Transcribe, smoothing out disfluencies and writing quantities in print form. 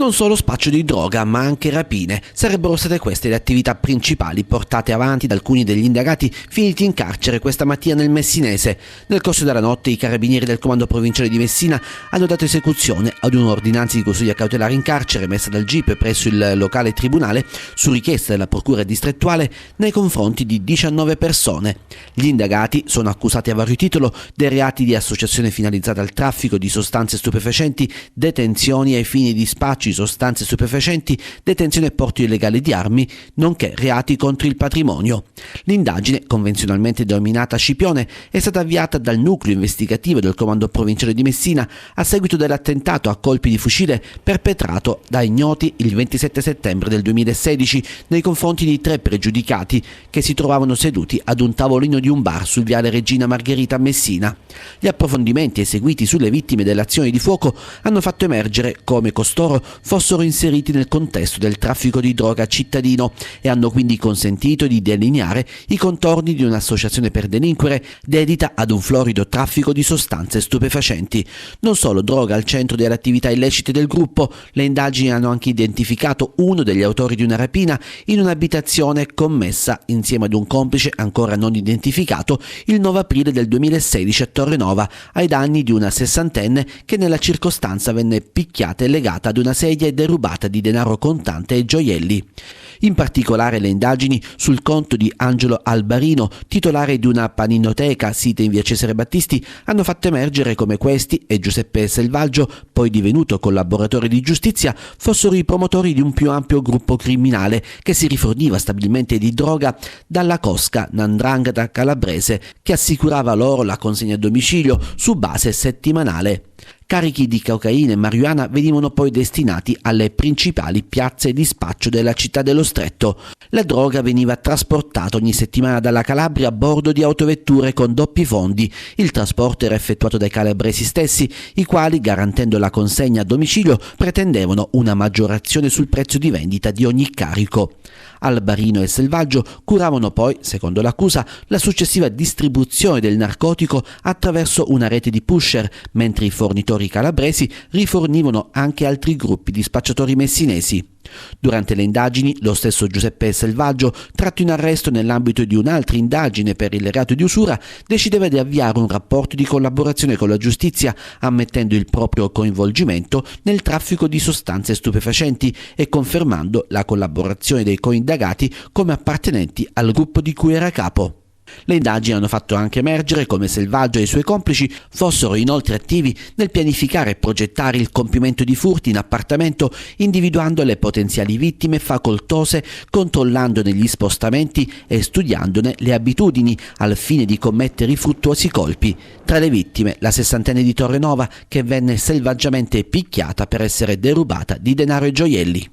Non solo spaccio di droga, ma anche rapine. Sarebbero state queste le attività principali portate avanti da alcuni degli indagati finiti in carcere questa mattina nel Messinese. Nel corso della notte i carabinieri del comando provinciale di Messina hanno dato esecuzione ad un'ordinanza di custodia cautelare in carcere messa dal GIP presso il locale tribunale su richiesta della procura distrettuale nei confronti di 19 persone. Gli indagati sono accusati a vario titolo dei reati di associazione finalizzata al traffico di sostanze stupefacenti, detenzioni ai fini di spaccio di sostanze stupefacenti, detenzione e porto illegale di armi, nonché reati contro il patrimonio. L'indagine, convenzionalmente denominata Scipione, è stata avviata dal nucleo investigativo del comando provinciale di Messina a seguito dell'attentato a colpi di fucile perpetrato da ignoti il 27 settembre del 2016 nei confronti di 3 pregiudicati che si trovavano seduti ad un tavolino di un bar sul viale Regina Margherita a Messina. Gli approfondimenti eseguiti sulle vittime delle azioni di fuoco hanno fatto emergere come costoro fossero inseriti nel contesto del traffico di droga cittadino e hanno quindi consentito di delineare i contorni di un'associazione per delinquere dedita ad un florido traffico di sostanze stupefacenti. Non solo droga al centro delle attività illecite del gruppo, le indagini hanno anche identificato uno degli autori di una rapina in un'abitazione commessa insieme ad un complice ancora non identificato il 9 aprile del 2016 a Torrenova ai danni di una sessantenne che nella circostanza venne picchiata e legata ad una sedia e derubata di denaro contante e gioielli. In particolare le indagini sul conto di Angelo Albarino, titolare di una paninoteca sita in via Cesare Battisti, hanno fatto emergere come questi e Giuseppe Selvaggio, poi divenuto collaboratore di giustizia, fossero i promotori di un più ampio gruppo criminale che si riforniva stabilmente di droga dalla cosca 'Ndrangheta calabrese, che assicurava loro la consegna a domicilio su base settimanale. Carichi di cocaina e marijuana venivano poi destinati alle principali piazze di spaccio della città dello Stretto. La droga veniva trasportata ogni settimana dalla Calabria a bordo di autovetture con doppi fondi. Il trasporto era effettuato dai calabresi stessi, i quali, garantendo la consegna a domicilio, pretendevano una maggiorazione sul prezzo di vendita di ogni carico. Albarino e Selvaggio curavano poi, secondo l'accusa, la successiva distribuzione del narcotico attraverso una rete di pusher, mentre i fornitori calabresi rifornivano anche altri gruppi di spacciatori messinesi. Durante le indagini, lo stesso Giuseppe Selvaggio, tratto in arresto nell'ambito di un'altra indagine per il reato di usura, decideva di avviare un rapporto di collaborazione con la giustizia, ammettendo il proprio coinvolgimento nel traffico di sostanze stupefacenti e confermando la collaborazione dei coindagati come appartenenti al gruppo di cui era capo. Le indagini hanno fatto anche emergere come Selvaggio e i suoi complici fossero inoltre attivi nel pianificare e progettare il compimento di furti in appartamento, individuando le potenziali vittime facoltose, controllandone gli spostamenti e studiandone le abitudini al fine di commettere i fruttuosi colpi. Tra le vittime la sessantenne di Torrenova che venne selvaggiamente picchiata per essere derubata di denaro e gioielli.